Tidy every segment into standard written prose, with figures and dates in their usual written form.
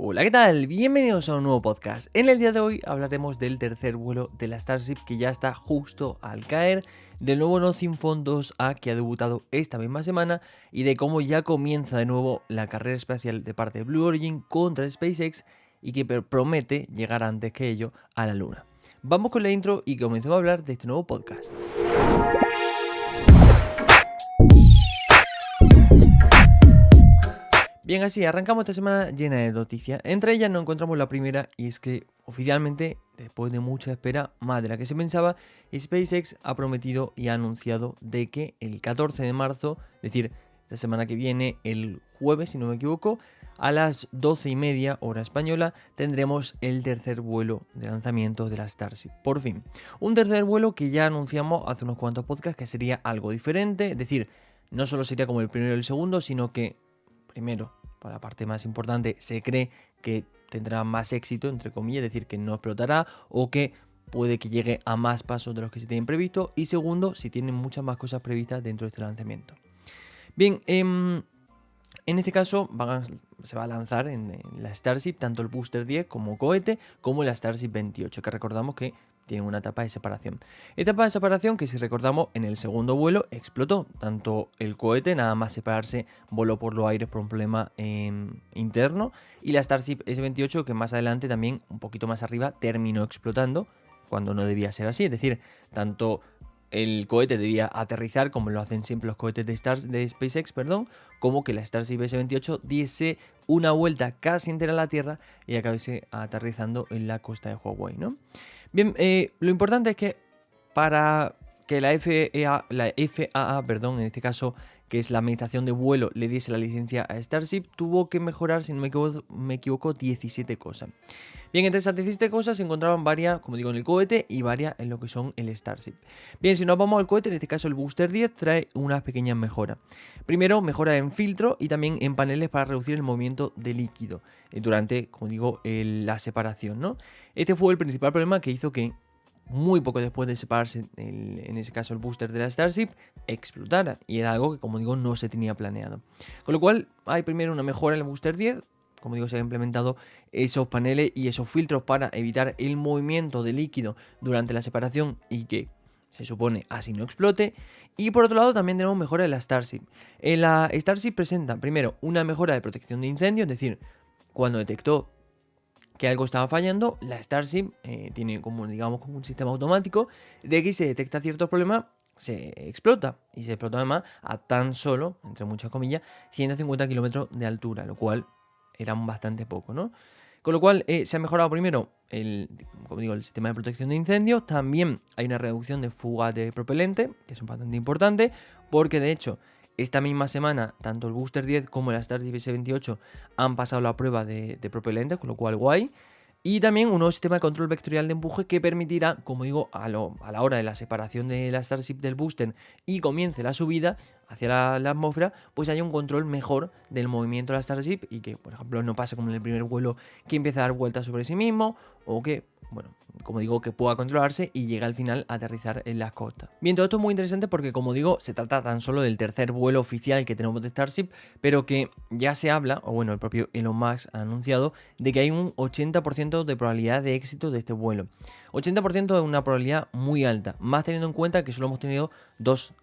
Hola, ¿qué tal? Bienvenidos a un nuevo podcast. En el día de hoy hablaremos del tercer vuelo de la Starship que ya está justo al caer, del nuevo No Sin Fondos A que ha debutado esta misma semana y de cómo ya comienza de nuevo la carrera espacial de parte de Blue Origin contra SpaceX y que promete llegar antes que ello a la Luna. Vamos con la intro y comencemos a hablar de este nuevo podcast. Bien, así arrancamos esta semana llena de noticias. Entre ellas nos encontramos la primera y es que oficialmente, después de mucha espera, más de la que se pensaba, SpaceX ha prometido y ha anunciado de que el 14 de marzo, es decir, esta semana que viene, el jueves si no me equivoco, a las 12:30 hora española, tendremos el tercer vuelo de lanzamiento de la Starship. Por fin, un tercer vuelo que ya anunciamos hace unos cuantos podcasts que sería algo diferente, es decir, no solo sería como el primero y el segundo, sino que primero, para la parte más importante, se cree que tendrá más éxito, entre comillas, es decir, que no explotará o que puede que llegue a más pasos de los que se tienen previstos. Y segundo, si tienen muchas más cosas previstas dentro de este lanzamiento. Bien, en este caso se va a lanzar en la Starship tanto el Booster 10 como cohete, como la Starship 28, que recordamos que tienen una etapa de separación. Etapa de separación que, si recordamos, en el segundo vuelo explotó. Tanto el cohete, nada más separarse, voló por los aires por un problema interno, y la Starship S28, que más adelante también, un poquito más arriba, terminó explotando cuando no debía ser así. Es decir, tanto el cohete debía aterrizar, como lo hacen siempre los cohetes de SpaceX, como que la Starship S28 diese una vuelta casi entera a la Tierra y acabase aterrizando en la costa de Hawái, ¿no? Bien, lo importante es que para que la FAA, en este caso, que es la administración de vuelo, le diese la licencia a Starship, tuvo que mejorar, si no me equivoco, 17 cosas. Bien, entre esas 17 cosas se encontraban varias, como digo, en el cohete y varias en lo que son el Starship. Bien, si nos vamos al cohete, en este caso el Booster 10 trae unas pequeñas mejoras. Primero, mejora en filtro y también en paneles para reducir el movimiento de líquido durante, como digo, la separación, ¿no? Este fue el principal problema que hizo que muy poco después de separarse, en ese caso el booster de la Starship, explotara. Y era algo que, como digo, no se tenía planeado. Con lo cual, hay primero una mejora en el booster 10. Como digo, se han implementado esos paneles y esos filtros para evitar el movimiento de líquido durante la separación y que se supone así no explote. Y por otro lado también tenemos mejora en la Starship. En la Starship presenta primero una mejora de protección de incendio, es decir, cuando detectó que algo estaba fallando, la Starship tiene como, digamos, como un sistema automático de que si detecta ciertos problemas, se explota. Y se explota además a tan solo, entre muchas comillas, 150 kilómetros de altura, lo cual era bastante poco, ¿no? Con lo cual se ha mejorado primero como digo, el sistema de protección de incendios. También hay una reducción de fuga de propelente, que es bastante importante, porque de hecho esta misma semana tanto el Booster 10 como la Starship S28 han pasado la prueba de propelente, con lo cual guay. Y también un nuevo sistema de control vectorial de empuje que permitirá, como digo, a la hora de la separación de la Starship del booster y comience la subida hacia la atmósfera, pues haya un control mejor del movimiento de la Starship y que, por ejemplo, no pase como en el primer vuelo, que empieza a dar vueltas sobre sí mismo, o que, bueno, como digo, que pueda controlarse y llegue al final a aterrizar en las costas. Bien, todo esto es muy interesante porque, como digo, se trata tan solo del tercer vuelo oficial que tenemos de Starship, pero que ya se habla, o bueno, el propio Elon Musk ha anunciado, de que hay un 80% de probabilidad de éxito de este vuelo. 80% es una probabilidad muy alta, más teniendo en cuenta que solo hemos tenido dos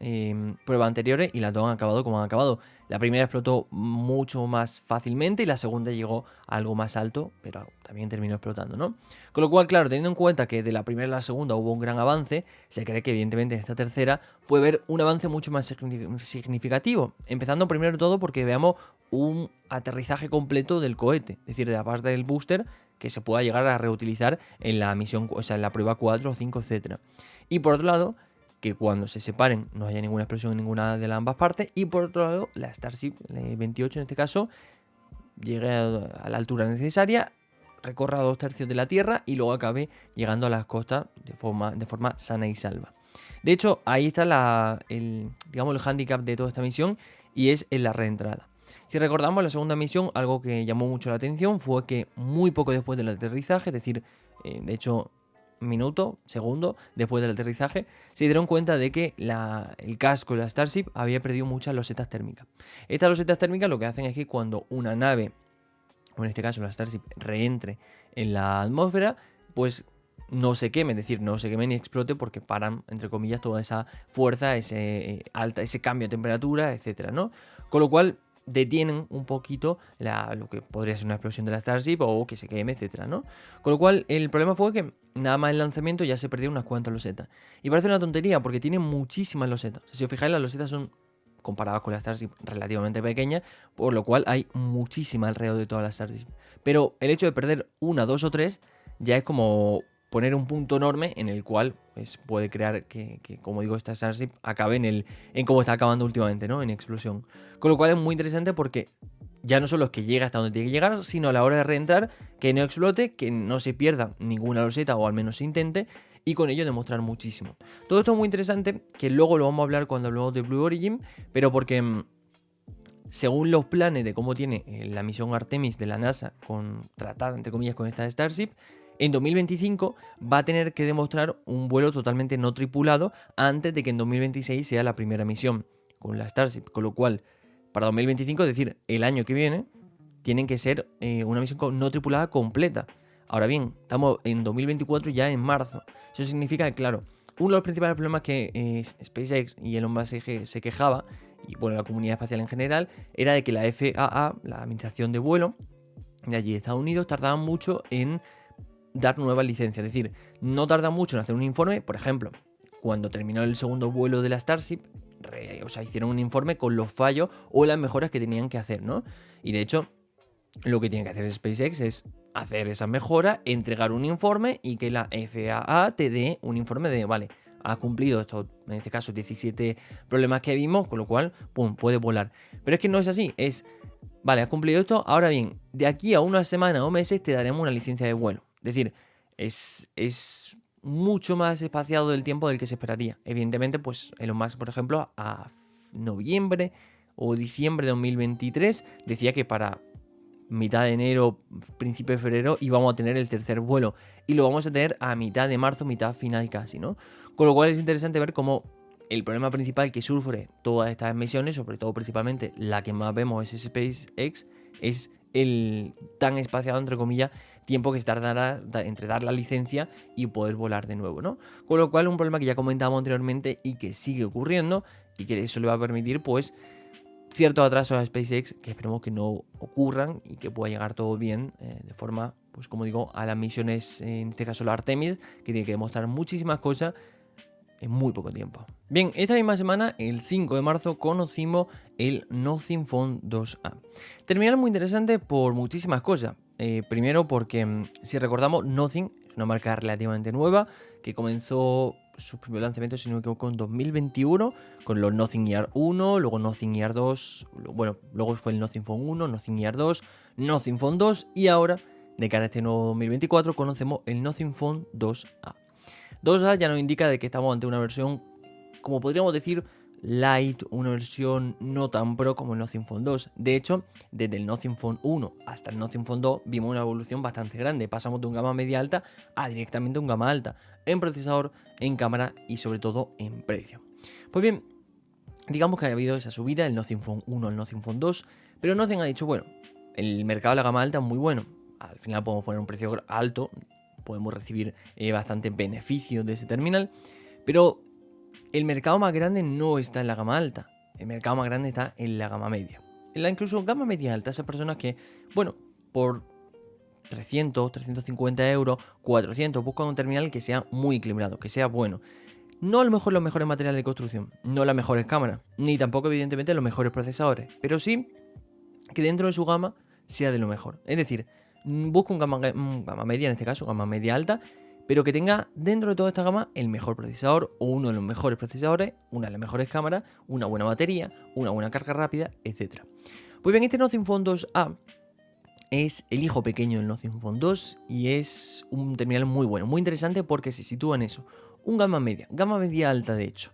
pruebas anteriores y las dos han acabado como han acabado. La primera explotó mucho más fácilmente y la segunda llegó a algo más alto, pero también terminó explotando, ¿no? Con lo cual, claro, teniendo en cuenta que de la primera a la segunda hubo un gran avance, se cree que evidentemente en esta tercera puede haber un avance mucho más significativo. Empezando primero de todo porque veamos un aterrizaje completo del cohete, es decir, de la parte del booster, que se pueda llegar a reutilizar en la misión, o sea, en la prueba 4 o 5, etc. Y por otro lado, que cuando se separen no haya ninguna explosión en ninguna de las ambas partes. Y por otro lado, la Starship 28 en este caso llegue a la altura necesaria, recorra 2/3 de la Tierra y luego acabe llegando a las costas de forma sana y salva. De hecho, ahí está digamos, el handicap de toda esta misión, y es en la reentrada. Si recordamos la segunda misión, algo que llamó mucho la atención fue que muy poco después del aterrizaje, es decir, de hecho minuto, segundo después del aterrizaje, se dieron cuenta de que el casco de la Starship había perdido muchas losetas térmicas. Estas losetas térmicas lo que hacen es que cuando una nave o en este caso la Starship, reentre en la atmósfera, pues no se queme, es decir, no se queme ni explote porque paran, entre comillas, toda esa fuerza, ese cambio de temperatura, etcétera, ¿no? Con lo cual detienen un poquito lo que podría ser una explosión de la Starship o que se queme, etcétera, ¿no? Con lo cual el problema fue que nada más el lanzamiento ya se perdió unas cuantas losetas. Y parece una tontería porque tiene muchísimas losetas. Si os fijáis, las losetas son, comparadas con la Starship, relativamente pequeñas, por lo cual hay muchísima alrededor de toda la Starship. Pero el hecho de perder una, dos o tres ya es como poner un punto enorme en el cual pues, puede crear que, como digo, esta Starship acabe en cómo está acabando últimamente, ¿no? En explosión. Con lo cual es muy interesante porque ya no solo es que llegue hasta donde tiene que llegar, sino a la hora de reentrar, que no explote, que no se pierda ninguna loseta o al menos se intente, y con ello demostrar muchísimo. Todo esto es muy interesante, que luego lo vamos a hablar cuando hablemos de Blue Origin, pero porque según los planes de cómo tiene la misión Artemis de la NASA tratada, entre comillas, con esta Starship, en 2025 va a tener que demostrar un vuelo totalmente no tripulado antes de que en 2026 sea la primera misión con la Starship, con lo cual para 2025, es decir, el año que viene, tienen que ser una misión no tripulada completa. Ahora bien, estamos en 2024 ya en marzo. Eso significa que, claro, uno de los principales problemas que SpaceX y Elon Musk se quejaba, y bueno, la comunidad espacial en general, era de que la FAA, la Administración de Vuelo de allí de Estados Unidos, tardaba mucho en dar nuevas licencias. Es decir, no tarda mucho en hacer un informe. Por ejemplo, cuando terminó el segundo vuelo de la Starship, hicieron un informe con los fallos o las mejoras que tenían que hacer, ¿no? Y de hecho, lo que tiene que hacer SpaceX es hacer esas mejoras, entregar un informe y que la FAA te dé un informe de, vale, ha cumplido estos, en este caso, 17 problemas que vimos, con lo cual, pum, puede volar. Pero es que no es así, vale, has cumplido esto, ahora bien, de aquí a una semana o meses te daremos una licencia de vuelo. Es decir, es mucho más espaciado del tiempo del que se esperaría. Evidentemente, pues Elon Musk, por ejemplo, a noviembre o diciembre de 2023 decía que para mitad de enero, principio de febrero íbamos a tener el tercer vuelo y lo vamos a tener a mitad de marzo, mitad final casi, ¿no? Con lo cual es interesante ver cómo el problema principal que sufre todas estas misiones, sobre todo principalmente la que más vemos es SpaceX, es el tan espaciado, entre comillas, tiempo que se tardará entre dar la licencia y poder volar de nuevo, ¿no? Con lo cual un problema que ya comentábamos anteriormente y que sigue ocurriendo y que eso le va a permitir pues ciertos atrasos a SpaceX que esperemos que no ocurran y que pueda llegar todo bien de forma, pues como digo, a las misiones, en este caso la Artemis, que tiene que demostrar muchísimas cosas en muy poco tiempo. Bien, esta misma semana, el 5 de marzo, conocimos el Nothing Phone 2A. Terminal muy interesante por muchísimas cosas. Primero porque, si recordamos, Nothing es una marca relativamente nueva que comenzó su primer lanzamiento, si no me equivoco, en 2021 con los Nothing Ear 1, luego Nothing Ear 2, bueno, luego fue el Nothing Phone 1, Nothing Ear 2, Nothing Phone 2 y ahora, de cara a este nuevo 2024, conocemos el Nothing Phone 2A. 2A ya nos indica de que estamos ante una versión, como podríamos decir, light, una versión no tan pro como el Nothing Phone 2. De hecho, desde el Nothing Phone 1 hasta el Nothing Phone 2 vimos una evolución bastante grande. Pasamos de un gama media alta a directamente un gama alta, en procesador, en cámara y sobre todo en precio. Pues bien, digamos que ha habido esa subida, el Nothing Phone 1 al Nothing Phone 2, pero Nothing ha dicho, bueno, el mercado de la gama alta es muy bueno. Al final podemos poner un precio alto, podemos recibir bastante beneficio de ese terminal, pero el mercado más grande no está en la gama alta, el mercado más grande está en la gama media. En la incluso gama media alta, esas personas que, bueno, por 300, 350 euros, 400, buscan un terminal que sea muy equilibrado, que sea bueno. No a lo mejor los mejores materiales de construcción, no las mejores cámaras, ni tampoco evidentemente los mejores procesadores, pero sí que dentro de su gama sea de lo mejor. Es decir, busca un gama media, en este caso, gama media alta, pero que tenga dentro de toda esta gama el mejor procesador o uno de los mejores procesadores, una de las mejores cámaras, una buena batería, una buena carga rápida, etc. Pues bien, este Nothing Phone 2A es el hijo pequeño del Nothing Phone 2 y es un terminal muy bueno, muy interesante porque se sitúa en eso, un gama media alta de hecho,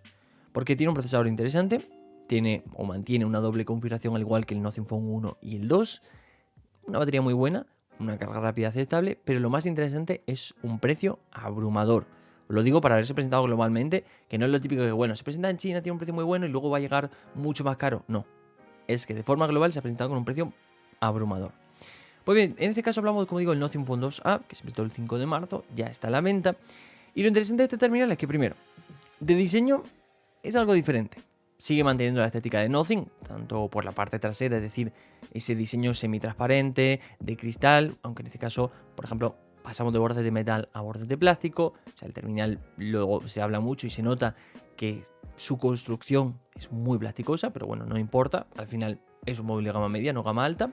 porque tiene un procesador interesante, tiene o mantiene una doble configuración al igual que el Nothing Phone 1 y el 2, una batería muy buena, una carga rápida aceptable, pero lo más interesante es un precio abrumador. Os lo digo para haberse presentado globalmente, que no es lo típico que, bueno, se presenta en China, tiene un precio muy bueno y luego va a llegar mucho más caro. No, es que de forma global se ha presentado con un precio abrumador. Pues bien, en este caso hablamos, como digo, del Nothing Phone 2A, que se presentó el 5 de marzo, ya está a la venta. Y lo interesante de este terminal es que, primero, de diseño es algo diferente. Sigue manteniendo la estética de Nothing, tanto por la parte trasera, es decir, ese diseño semitransparente, de cristal, aunque en este caso, por ejemplo, pasamos de bordes de metal a bordes de plástico. O sea, el terminal luego se habla mucho y se nota que su construcción es muy plasticosa, pero bueno, no importa, al final es un móvil de gama media, no gama alta.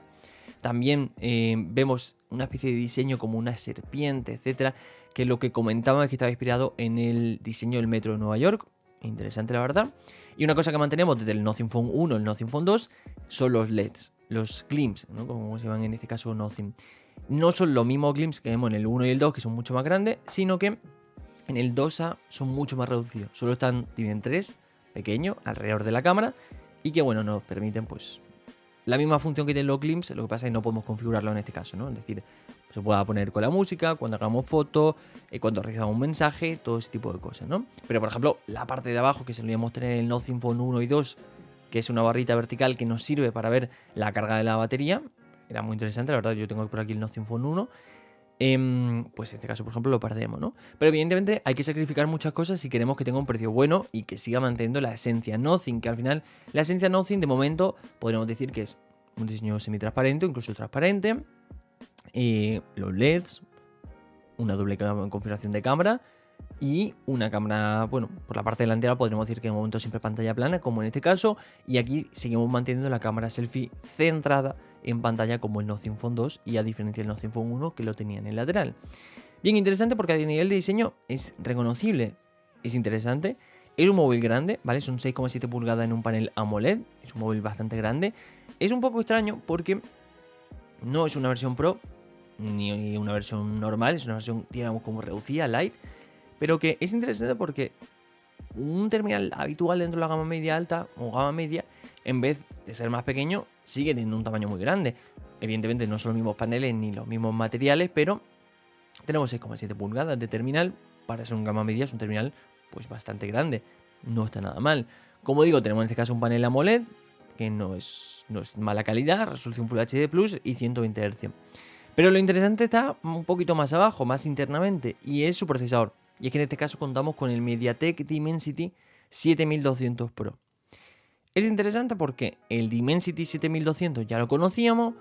También vemos una especie de diseño como una serpiente, etcétera, que lo que comentaba es que estaba inspirado en el diseño del metro de Nueva York. Interesante, la verdad. Y una cosa que mantenemos desde el Nothing Phone 1 y el Nothing Phone 2 son los LEDs, los glimps, ¿no? Como se llaman en este caso Nothing. No son los mismos glimps que vemos en el 1 y el 2, que son mucho más grandes, sino que en el 2A son mucho más reducidos. Solo tienen 3 pequeños alrededor de la cámara y que, bueno, nos permiten, pues, la misma función que tienen los glimps. Lo que pasa es que no podemos configurarlo en este caso, ¿no? Es decir, se pueda poner con la música, cuando hagamos fotos, cuando recibamos un mensaje, todo ese tipo de cosas, ¿no? Pero, por ejemplo, la parte de abajo que solíamos tener en el Nothing Phone 1 y 2, que es una barrita vertical que nos sirve para ver la carga de la batería, era muy interesante, la verdad. Yo tengo por aquí el Nothing Phone 1. Pues en este caso, por ejemplo, lo perdemos, ¿no? Pero evidentemente hay que sacrificar muchas cosas si queremos que tenga un precio bueno y que siga manteniendo la esencia Nothing, que al final la esencia Nothing de momento podríamos decir que es un diseño semitransparente o incluso transparente, los LEDs, una doble configuración de cámara y una cámara, bueno, por la parte delantera podríamos decir que de momento siempre pantalla plana, como en este caso, y aquí seguimos manteniendo la cámara selfie centrada en pantalla como el Nothing Phone 2 y a diferencia del Nothing Phone 1 que lo tenía en el lateral. Bien interesante porque a nivel de diseño es reconocible, es interesante. Es un móvil grande, ¿vale? Son 6,7 pulgadas en un panel AMOLED, es un móvil bastante grande. Es un poco extraño porque no es una versión Pro ni una versión normal, es una versión, digamos, como reducida, light, pero que es interesante porque un terminal habitual dentro de la gama media alta o gama media, en vez de ser más pequeño, sigue teniendo un tamaño muy grande. Evidentemente no son los mismos paneles ni los mismos materiales, pero tenemos 6,7 pulgadas de terminal. Para ser un gama media es un terminal pues bastante grande, no está nada mal. Como digo, tenemos en este caso un panel AMOLED que no es mala calidad, resolución Full HD Plus y 120 Hz. Pero lo interesante está un poquito más abajo, más internamente, y es su procesador. Y es que en este caso contamos con el MediaTek Dimensity 7200 Pro. Es interesante porque el Dimensity 7200 ya lo conocíamos,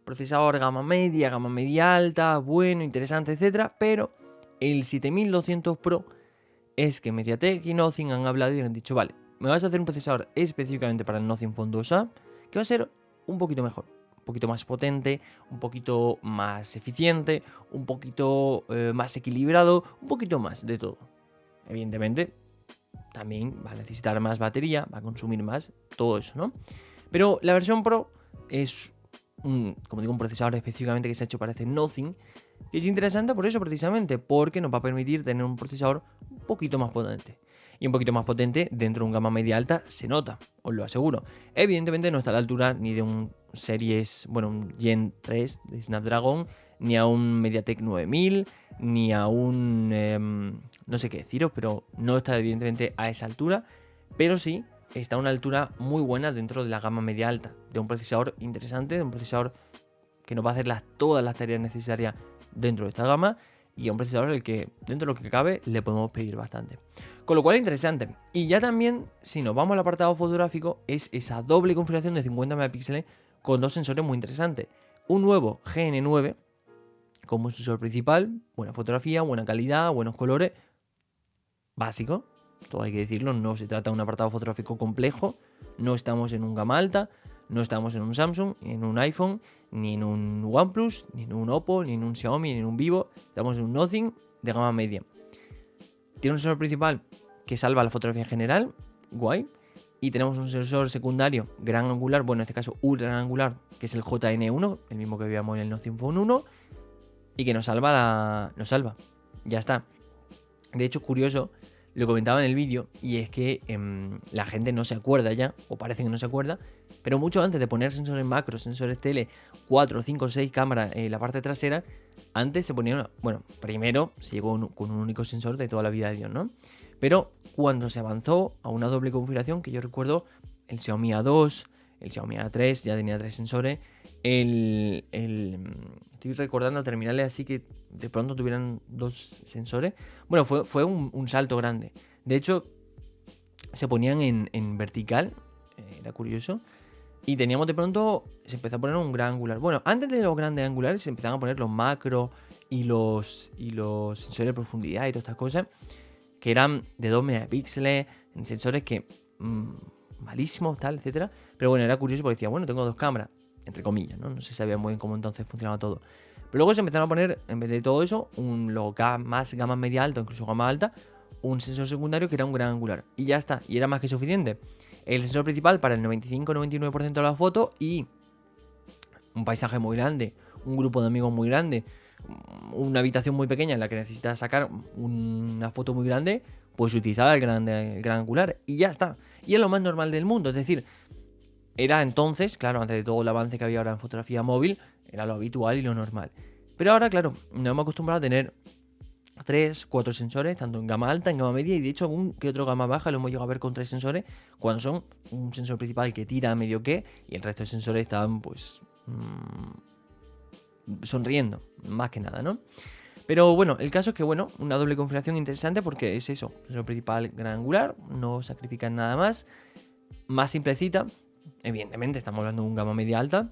procesador gama media alta, bueno, interesante, etcétera, pero el 7200 Pro es que MediaTek y Nothing han hablado y han dicho, vale, me vas a hacer un procesador específicamente para el Nothing Phone 2A, que va a ser un poquito mejor, un poquito más potente, un poquito más eficiente, un poquito más equilibrado, un poquito más de todo. Evidentemente, también va a necesitar más batería, va a consumir más, todo eso, ¿no? Pero la versión Pro es como digo, un procesador específicamente que se ha hecho para este Nothing. Y es interesante por eso, precisamente, porque nos va a permitir tener un procesador un poquito más potente. Y un poquito más potente dentro de un gama media alta se nota, os lo aseguro. Evidentemente no está a la altura ni de un un Gen 3 de Snapdragon, ni a un MediaTek 9000, ni a un no sé qué deciros, pero no está evidentemente a esa altura, pero sí está a una altura muy buena dentro de la gama media alta, de un procesador interesante, de un procesador que nos va a hacer todas las tareas necesarias dentro de esta gama, y a un procesador al que dentro de lo que cabe le podemos pedir bastante. Con lo cual interesante. Y ya también, si nos vamos al apartado fotográfico, es esa doble configuración de 50 megapíxeles con dos sensores muy interesantes. Un nuevo GN9 como sensor principal, buena fotografía, buena calidad, buenos colores, básico, todo hay que decirlo, no se trata de un apartado fotográfico complejo, no estamos en un gama alta, no estamos en un Samsung, ni en un iPhone, ni en un OnePlus, ni en un Oppo, ni en un Xiaomi, ni en un Vivo, estamos en un Nothing de gama media. Tiene un sensor principal que salva la fotografía en general, guay, y tenemos un sensor secundario gran angular, bueno, en este caso ultra gran angular, que es el JN1, el mismo que veíamos en el Nothing Phone 1, y que nos salva, ya está. De hecho, curioso, lo comentaba en el vídeo, y es que la gente no se acuerda ya, o parece que no se acuerda, pero mucho antes de poner sensores macro, sensores tele, 4, 5, 6 cámaras en la parte trasera, antes se ponía primero se llegó con un único sensor de toda la vida de Dios, ¿no? Pero cuando se avanzó a una doble configuración, que yo recuerdo el Xiaomi A2, El Xiaomi A3 ya tenía 3 sensores. Estoy recordando terminales así que de pronto tuvieran 2 sensores. Bueno, fue un salto grande. De hecho, se ponían en vertical, era curioso. Y teníamos de pronto, se empezó a poner un gran angular. Bueno, antes de los grandes angulares se empezaban a poner los macros y los sensores de profundidad y todas estas cosas, que eran de 2 megapíxeles, en sensores que malísimos, tal, etcétera. Pero bueno, era curioso porque decía, bueno, tengo 2 cámaras, entre comillas, ¿no? No se sabía muy bien cómo entonces funcionaba todo. Pero luego se empezaron a poner, en vez de todo eso, más gama media alta, incluso gama alta, un sensor secundario que era un gran angular. Y ya está, y era más que suficiente. El sensor principal para el 95-99% de la foto y un paisaje muy grande, un grupo de amigos muy grande, una habitación muy pequeña en la que necesitas sacar una foto muy grande, pues utilizaba el gran angular y ya está. Y es lo más normal del mundo, es decir, era entonces, claro, antes de todo el avance que había ahora en fotografía móvil, era lo habitual y lo normal. Pero ahora, claro, nos hemos acostumbrado a tener 3, 4 sensores, tanto en gama alta, en gama media y de hecho algún que otro gama baja lo hemos llegado a ver con 3 sensores, cuando son un sensor principal que tira medio que y el resto de sensores están pues sonriendo, más que nada, ¿no? Pero bueno, el caso es que bueno, una doble configuración interesante porque es eso, sensor principal gran angular, no sacrifican nada más simplecita, evidentemente estamos hablando de un gama media alta.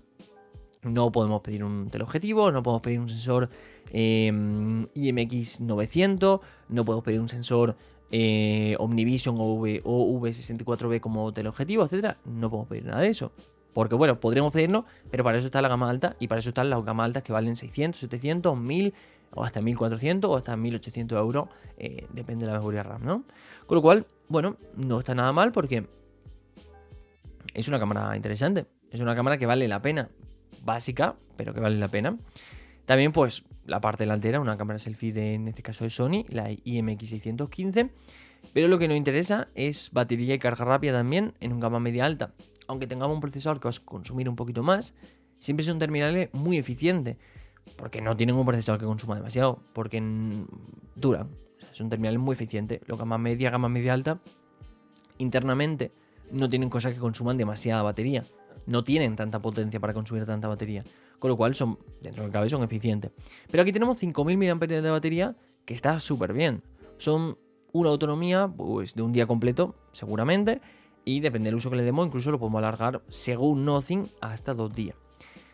No podemos pedir un teleobjetivo, no podemos pedir un sensor IMX900, no podemos pedir un sensor Omnivision o V64B como teleobjetivo, etcétera. No podemos pedir nada de eso. Porque bueno, podríamos pedirlo, pero para eso está la gama alta y para eso están las gamas altas que valen 600, 700, 1000 o hasta 1400 o hasta 1800 euros, depende de la memoria RAM, ¿no? Con lo cual, bueno, no está nada mal porque es una cámara interesante, es una cámara que vale la pena. Básica, pero que vale la pena. También pues la parte delantera, una cámara selfie en este caso de Sony, la IMX615. Pero lo que nos interesa es batería y carga rápida también en un gama media alta. Aunque tengamos un procesador que va a consumir un poquito más, siempre son terminales muy eficientes. Porque no tienen un procesador que consuma demasiado, porque duran. O sea, son terminales muy eficientes. Los gama media alta, internamente no tienen cosas que consuman demasiada batería. No tienen tanta potencia para consumir tanta batería. Con lo cual, dentro del cabe, son eficientes. Pero aquí tenemos 5000 mAh de batería, que está súper bien. Son una autonomía pues, de un día completo, seguramente. Y depende del uso que le demos, incluso lo podemos alargar, según Nothing, hasta 2 días.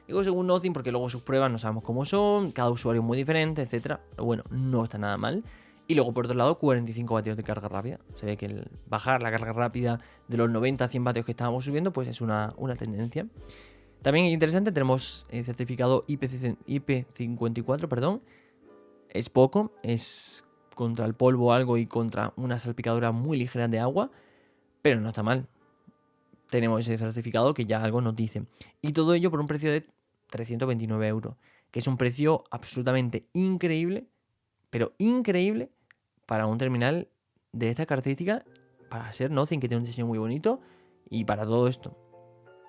Digo según Nothing porque luego sus pruebas no sabemos cómo son, cada usuario es muy diferente, etc. Pero bueno, no está nada mal. Y luego, por otro lado, 45 vatios de carga rápida. Se ve que el bajar la carga rápida de los 90 a 100 vatios que estábamos subiendo, pues es una tendencia. También interesante, tenemos el certificado IP54, perdón. Es poco, es contra el polvo algo y contra una salpicadura muy ligera de agua, pero no está mal. Tenemos ese certificado que ya algo nos dice. Y todo ello por un precio de 329 euros, que es un precio absolutamente increíble, pero increíble, para un terminal de esta característica, para ser Nothing, que tiene un diseño muy bonito, y para todo esto.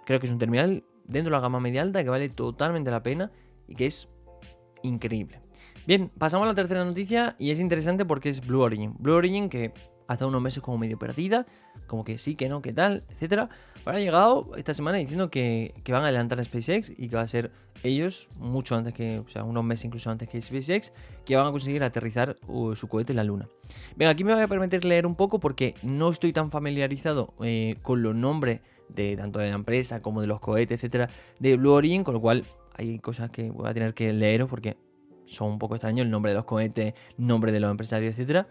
Creo que es un terminal dentro de la gama media alta que vale totalmente la pena y que es increíble. Bien, pasamos a la tercera noticia y es interesante porque es Blue Origin. Blue Origin, que hasta unos meses como medio perdida, como que sí, que no, que tal, etcétera. Ahora ha llegado esta semana diciendo que van a adelantar a SpaceX y que va a ser ellos, mucho antes que, o sea, unos meses incluso antes que SpaceX, que van a conseguir aterrizar su cohete en la Luna. Venga, aquí me voy a permitir leer un poco porque no estoy tan familiarizado con los nombres de tanto de la empresa como de los cohetes, etcétera, de Blue Origin, con lo cual hay cosas que voy a tener que leeros porque son un poco extraños, el nombre de los cohetes, nombre de los empresarios, etcétera.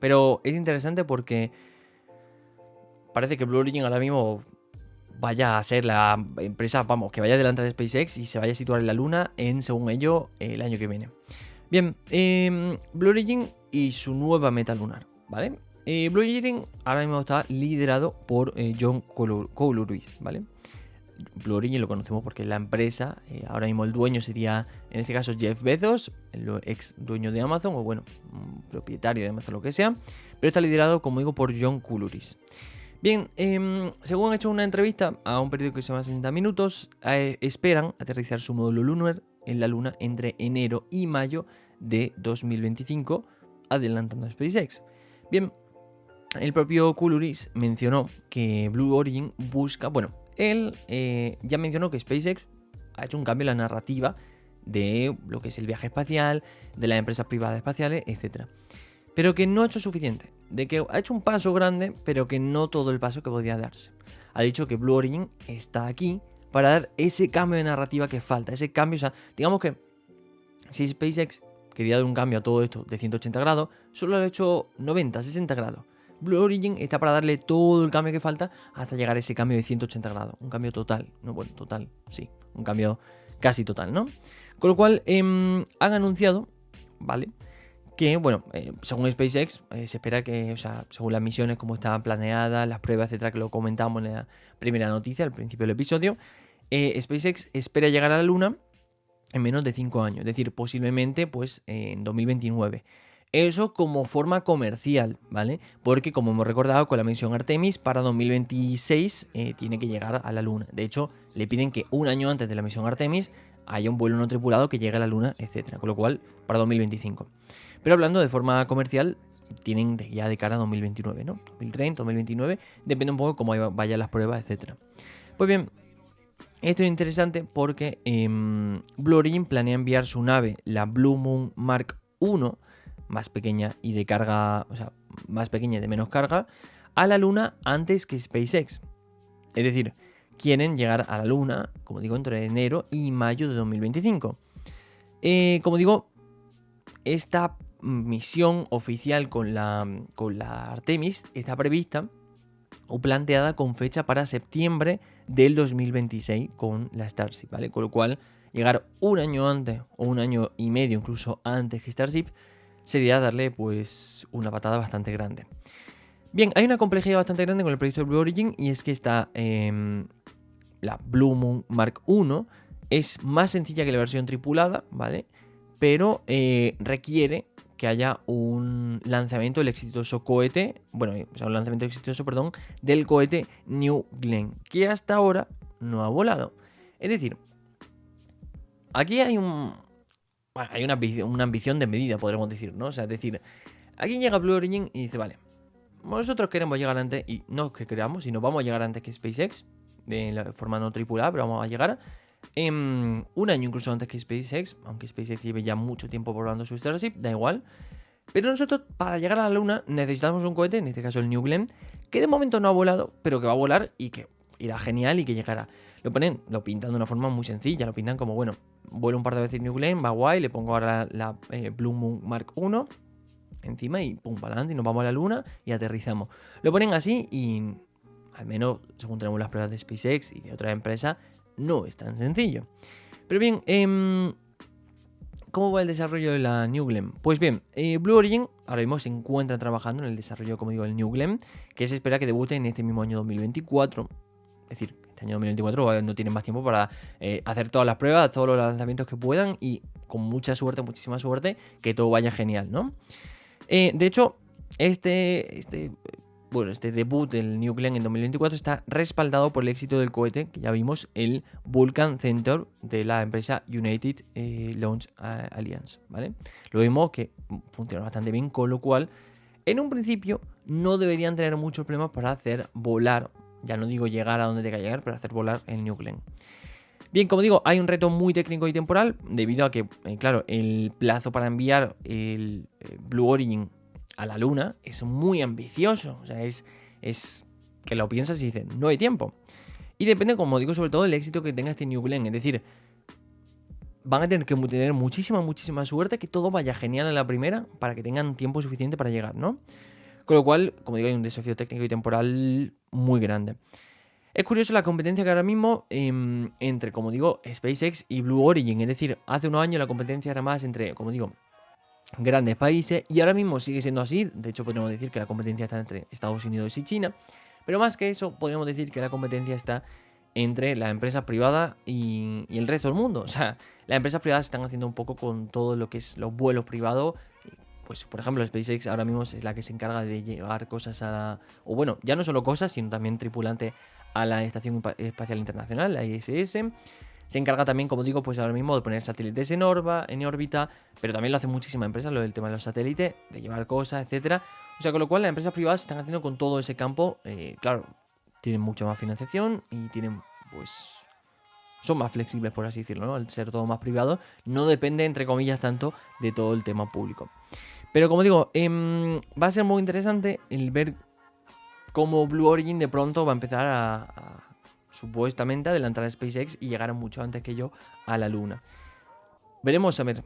Pero es interesante porque parece que Blue Origin ahora mismo vaya a ser la empresa, vamos, que vaya a adelantar SpaceX y se vaya a situar en la Luna en, según ello, el año que viene. Bien, Blue Origin y su nueva meta lunar, ¿vale? Blue Origin ahora mismo está liderado por John Couluris, ¿vale? Blue Origin lo conocemos porque es la empresa, ahora mismo el dueño sería, en este caso, Jeff Bezos, el ex dueño de Amazon, o bueno, propietario de Amazon, lo que sea, pero está liderado, como digo, por John Couluris. Bien, según han hecho una entrevista a un periódico que se llama 60 Minutos, esperan aterrizar su módulo lunar en la Luna entre enero y mayo de 2025, adelantando a SpaceX. Bien, el propio Couluris mencionó que Blue Origin busca, bueno, él ya mencionó que SpaceX ha hecho un cambio en la narrativa de lo que es el viaje espacial, de las empresas privadas espaciales, etc. Pero que no ha hecho suficiente, de que ha hecho un paso grande, pero que no todo el paso que podía darse. Ha dicho que Blue Origin está aquí para dar ese cambio de narrativa que falta, ese cambio, o sea, digamos que si SpaceX quería dar un cambio a todo esto de 180 grados, solo lo ha hecho 90, 60 grados. Blue Origin está para darle todo el cambio que falta hasta llegar a ese cambio de 180 grados. Un cambio total. No, bueno, total, sí. Un cambio casi total, ¿no? Con lo cual, han anunciado, ¿vale? Que, bueno, según SpaceX, se espera que, o sea, según las misiones, como estaban planeadas, las pruebas, etcétera, que lo comentamos en la primera noticia, al principio del episodio, SpaceX espera llegar a la Luna en menos de 5 años, es decir, posiblemente pues en 2029. Eso como forma comercial, ¿vale? Porque como hemos recordado con la misión Artemis, para 2026 tiene que llegar a la Luna. De hecho, le piden que un año antes de la misión Artemis haya un vuelo no tripulado que llegue a la Luna, etcétera. Con lo cual, para 2025. Pero hablando de forma comercial, tienen ya de cara a 2029, ¿no? 2030, 2029, depende un poco de cómo vayan las pruebas, etcétera. Pues bien, esto es interesante porque Blue Origin planea enviar su nave, la Blue Moon Mark 1, más pequeña y de carga, o sea, más pequeña y de menos carga, a la Luna antes que SpaceX. Es decir, quieren llegar a la Luna, como digo, entre enero y mayo de 2025. Como digo, esta misión oficial con la Artemis está prevista o planteada con fecha para septiembre del 2026 con la Starship, ¿vale? Con lo cual, llegar un año antes o un año y medio incluso antes que Starship sería darle pues una patada bastante grande. Bien, hay una complejidad bastante grande con el proyecto de Blue Origin y es que esta, la Blue Moon Mark 1 es más sencilla que la versión tripulada, ¿vale? Pero requiere que haya un lanzamiento del exitoso cohete, bueno, o sea, un lanzamiento exitoso, perdón, del cohete New Glenn, que hasta ahora no ha volado. Es decir, aquí hay una ambición de medida, podríamos decir, ¿no? O sea, es decir, aquí llega Blue Origin y dice, vale, nosotros queremos llegar antes, y no que creamos, sino vamos a llegar antes que SpaceX, de la forma no tripulada, pero vamos a llegar un año incluso antes que SpaceX, aunque SpaceX lleve ya mucho tiempo probando su Starship, da igual. Pero nosotros, para llegar a la Luna, necesitamos un cohete, en este caso el New Glenn, que de momento no ha volado, pero que va a volar y que irá genial y que llegará. Lo pintan de una forma muy sencilla, lo pintan como, bueno, vuelo un par de veces New Glenn, va guay, le pongo ahora la Blue Moon Mark 1 encima y pum, para adelante y nos vamos a la Luna y aterrizamos. Lo ponen así y, al menos según tenemos las pruebas de SpaceX y de otras empresas, no es tan sencillo. Pero bien, ¿cómo va el desarrollo de la New Glenn? Pues bien, Blue Origin ahora mismo se encuentra trabajando en el desarrollo, como digo, del New Glenn, que se espera que debute en este mismo año 2024. Es decir, este año 2024 no tienen más tiempo para hacer todas las pruebas, todos los lanzamientos que puedan y con mucha suerte, muchísima suerte, que todo vaya genial, ¿no? De hecho, este debut del New Glenn en 2024 está respaldado por el éxito del cohete, que ya vimos, el Vulcan Center de la empresa United Launch Alliance, ¿vale? Lo vimos que funciona bastante bien, con lo cual, en un principio, no deberían tener muchos problemas para hacer volar, ya no digo llegar a donde tenga que llegar, pero hacer volar el New Glenn. Bien, como digo, hay un reto muy técnico y temporal, debido a que, claro, el plazo para enviar el Blue Origin a la Luna es muy ambicioso. O sea, es que lo piensas y dices, no hay tiempo. Y depende, como digo, sobre todo del éxito que tenga este New Glenn. Es decir, van a tener que tener muchísima suerte, que todo vaya genial en la primera para que tengan tiempo suficiente para llegar, ¿no? Con lo cual, como digo, hay un desafío técnico y temporal muy grande. Es curioso la competencia que ahora mismo entre, como digo, SpaceX y Blue Origin. Es decir, hace unos años la competencia era más entre, como digo, grandes países y ahora mismo sigue siendo así. De hecho, podríamos decir que la competencia está entre Estados Unidos y China. Pero más que eso, podríamos decir que la competencia está entre las empresas privadas y el resto del mundo. O sea, las empresas privadas están haciendo un poco con todo lo que es los vuelos privados. Pues, por ejemplo, SpaceX ahora mismo es la que se encarga de llevar cosas o bueno, ya no solo cosas, sino también tripulante a la Estación Espacial Internacional, la ISS. Se encarga también, como digo, pues ahora mismo de poner satélites en órbita, pero también lo hacen muchísimas empresas, lo del tema de los satélites, de llevar cosas, etcétera. O sea, con lo cual las empresas privadas están haciendo con todo ese campo, claro, tienen mucha más financiación y tienen, pues, son más flexibles, por así decirlo, ¿no? Al ser todo más privado, no depende, entre comillas, tanto de todo el tema público. Pero como digo, va a ser muy interesante el ver cómo Blue Origin de pronto va a empezar a supuestamente adelantar a SpaceX y llegar mucho antes que yo a la Luna. Veremos, a ver.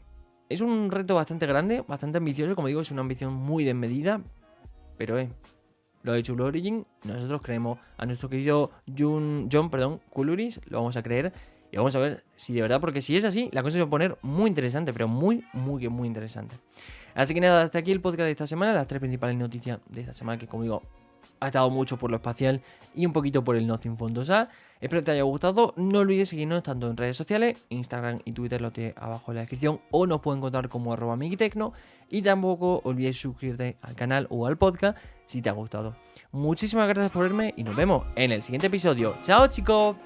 Es un reto bastante grande, bastante ambicioso, como digo, es una ambición muy desmedida, pero lo ha hecho Blue Origin, nosotros creemos a nuestro querido John Kuluris, lo vamos a creer y vamos a ver si de verdad, porque si es así, la cosa se va a poner muy interesante, pero muy interesante. Así que nada, hasta aquí el podcast de esta semana, las 3 principales noticias de esta semana que, como digo, ha estado mucho por lo espacial y un poquito por el Nothing Phone 2A. Espero que te haya gustado. No olvides seguirnos tanto en redes sociales, Instagram y Twitter, lo tienes abajo en la descripción, o nos pueden encontrar como @migitecno. Y tampoco olvides suscribirte al canal o al podcast si te ha gustado. Muchísimas gracias por verme y nos vemos en el siguiente episodio. ¡Chao, chicos!